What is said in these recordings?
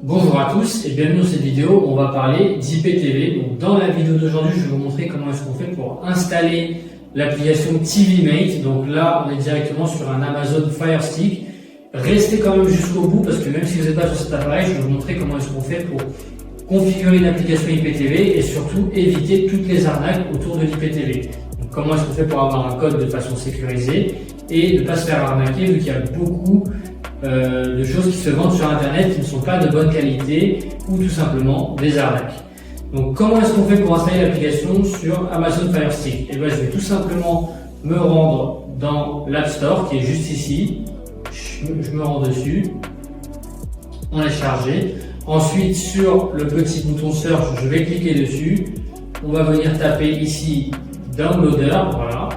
Bonjour à tous et bienvenue dans cette vidéo où on va parler d'IPTV. Donc dans la vidéo d'aujourd'hui, je vais vous montrer comment est-ce qu'on fait pour installer l'application TVMate. Donc là, on est directement sur un Amazon Fire Stick. Restez quand même jusqu'au bout parce que même si vous n'êtes pas sur cet appareil, je vais vous montrer comment est-ce qu'on fait pour configurer une application IPTV et surtout éviter toutes les arnaques autour de l'IPTV. Donc comment est-ce qu'on fait pour avoir un code de façon sécurisée et ne pas se faire arnaquer vu qu'il y a beaucoup de choses qui se vendent sur internet qui ne sont pas de bonne qualité ou tout simplement des arnaques. Donc comment est-ce qu'on fait pour installer l'application sur Amazon Fire Stick? Et bien je vais tout simplement me rendre dans l'App Store qui est juste ici. Je me rends dessus, on est chargé. Ensuite sur le petit bouton Search, je vais cliquer dessus. On va venir taper ici Downloader, voilà.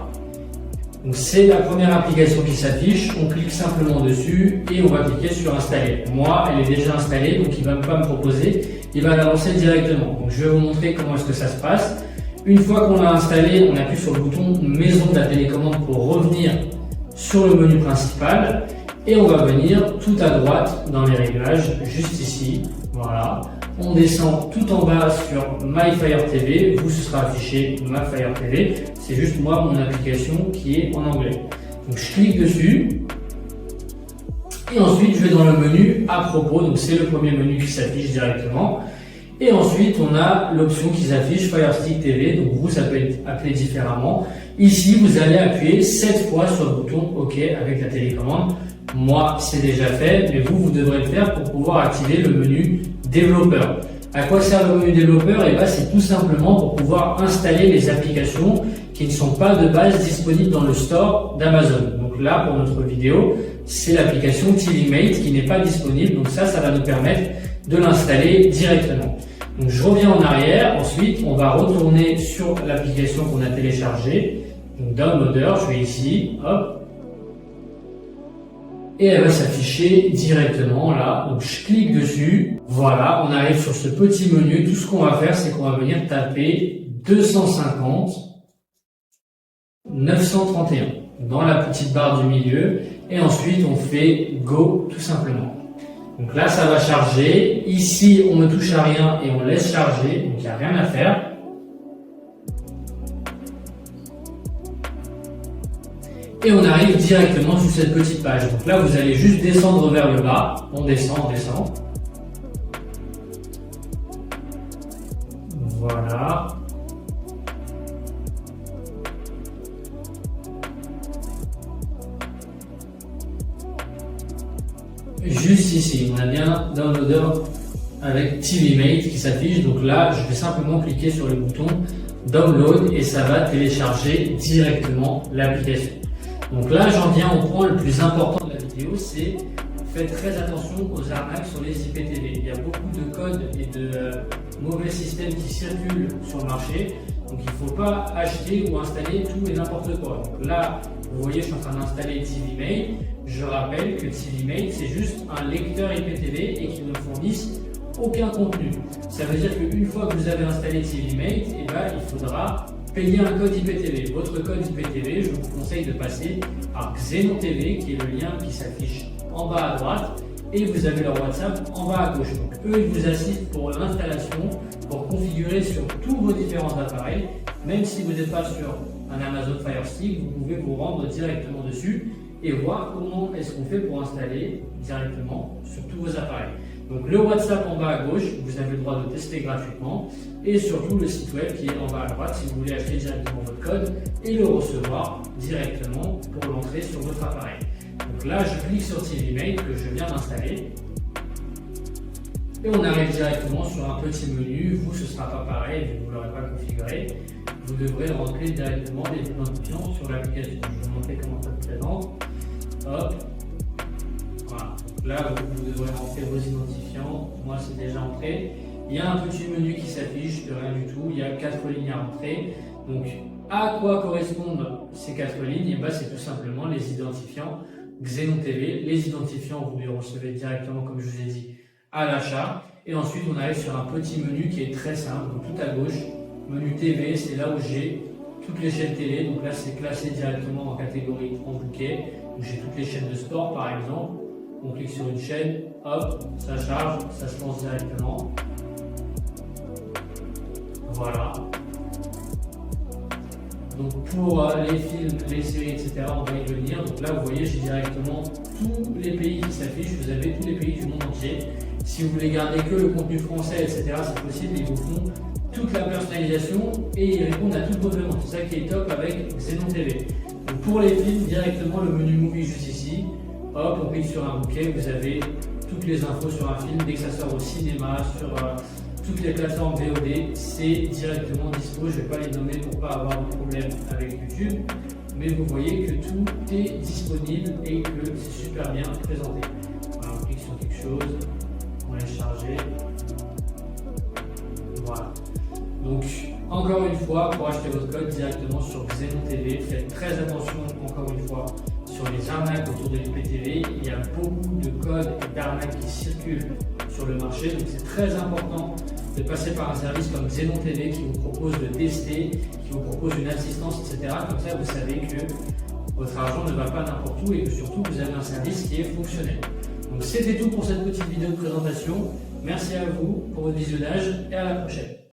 Donc c'est la première application qui s'affiche, on clique simplement dessus et on va cliquer sur installer. Moi, elle est déjà installée, donc il ne va pas me proposer, il va la lancer directement. Donc je vais vous montrer comment est-ce que ça se passe. Une fois qu'on l'a installé, on appuie sur le bouton maison de la télécommande pour revenir sur le menu principal et on va venir tout à droite dans les réglages, juste ici, voilà. On descend tout en bas sur My Fire TV, vous ce sera affiché My Fire TV, c'est juste moi mon application qui est en anglais. Donc je clique dessus et ensuite je vais dans le menu à propos, donc c'est le premier menu qui s'affiche directement. Et ensuite on a l'option qui s'affiche Fire Stick TV, donc vous ça peut être appelé différemment. Ici vous allez appuyer 7 fois sur le bouton OK avec la télécommande. Moi c'est déjà fait, mais vous devrez le faire pour pouvoir activer le menu développeur. À quoi sert le menu développeur? Et ben, c'est tout simplement pour pouvoir installer les applications qui ne sont pas de base disponibles dans le store d'Amazon. Donc là, pour notre vidéo, c'est l'application TVMate qui n'est pas disponible. Donc ça va nous permettre de l'installer directement. Donc je reviens en arrière. Ensuite, on va retourner sur l'application qu'on a téléchargée. Donc Downloader, je vais ici, hop. Et elle va s'afficher directement là, donc je clique dessus, voilà, on arrive sur ce petit menu, tout ce qu'on va faire c'est qu'on va venir taper 250 931 dans la petite barre du milieu et ensuite on fait Go tout simplement. Donc là ça va charger, ici on ne touche à rien et on laisse charger, donc il n'y a rien à faire. Et on arrive directement sur cette petite page. Donc là, vous allez juste descendre vers le bas. On descend, on descend. Voilà. Juste ici, on a bien Downloader avec TVMate qui s'affiche. Donc là, je vais simplement cliquer sur le bouton Download et ça va télécharger directement l'application. Donc là, j'en viens au point le plus important de la vidéo, c'est faites très attention aux arnaques sur les IPTV. Il y a beaucoup de codes et de mauvais systèmes qui circulent sur le marché. Donc il ne faut pas acheter ou installer tout et n'importe quoi. Donc là, vous voyez, je suis en train d'installer TVMate. Je rappelle que TVMate, c'est juste un lecteur IPTV et qu'il ne fournisse aucun contenu. Ça veut dire qu'une fois que vous avez installé TVMate, eh ben, il faudra payer un code IPTV. Votre code IPTV, je vous conseille de passer par Xenon TV, qui est le lien qui s'affiche en bas à droite, et vous avez leur WhatsApp en bas à gauche. Donc eux, ils vous assistent pour l'installation, pour configurer sur tous vos différents appareils. Même si vous n'êtes pas sur un Amazon Fire Stick, vous pouvez vous rendre directement dessus et voir comment est-ce qu'on fait pour installer directement sur tous vos appareils. Donc le WhatsApp en bas à gauche, vous avez le droit de tester gratuitement et surtout le site web qui est en bas à droite si vous voulez acheter directement votre code et le recevoir directement pour l'entrer sur votre appareil. Donc là, je clique sur TVMate que je viens d'installer et on arrive directement sur un petit menu. Vous, ce ne sera pas pareil, vous ne l'aurez pas configuré. Vous devrez rentrer directement les identifiants sur l'application. Je vais vous montrer comment ça se présente. Hop. Voilà. Là, vous devrez rentrer vos identifiants. Moi, c'est déjà entré. Il y a un petit menu qui s'affiche de rien du tout. Il y a 4 lignes à rentrer. Donc, à quoi correspondent ces 4 lignes? Et ben, c'est tout simplement les identifiants Xenon TV. Les identifiants, vous les recevez directement, comme je vous ai dit, à l'achat. Et ensuite, on arrive sur un petit menu qui est très simple. Donc, tout à gauche, menu TV, c'est là où j'ai toutes les chaînes télé. Donc là, c'est classé directement en catégorie en bouquet. J'ai toutes les chaînes de sport, par exemple. on clique sur une chaîne, hop, ça charge, ça se lance directement. Voilà. Donc pour les films, les séries, etc., on va y venir. Donc là, vous voyez, j'ai directement tous les pays qui s'affichent. Vous avez tous les pays du monde entier. Si vous voulez garder que le contenu français, etc., c'est possible. Ils vous font toute la personnalisation et ils répondent à toutes vos demandes. C'est ça qui est top avec Xenon TV. Donc pour les films, directement le menu Movie juste ici. Hop, on clique sur un bouquet. Vous avez toutes les infos sur un film dès que ça sort au cinéma, sur toutes les plateformes VOD, c'est directement dispo. Je ne vais pas les nommer pour ne pas avoir de problème avec YouTube, mais vous voyez que tout est disponible et que c'est super bien présenté. Voilà, on clique sur quelque chose, on laisse charger. Voilà. Donc, encore une fois, pour acheter votre code directement sur Xenon TV, faites très attention, encore une fois, sur les arnaques autour de l'IPTV. Il y a beaucoup de codes et d'arnaques qui circulent sur le marché, donc c'est très important de passer par un service comme Xenon TV qui vous propose de tester, qui vous propose une assistance, etc. Comme ça, vous savez que votre argent ne va pas n'importe où et que surtout, vous avez un service qui est fonctionnel. Donc, c'était tout pour cette petite vidéo de présentation. Merci à vous pour votre visionnage et à la prochaine.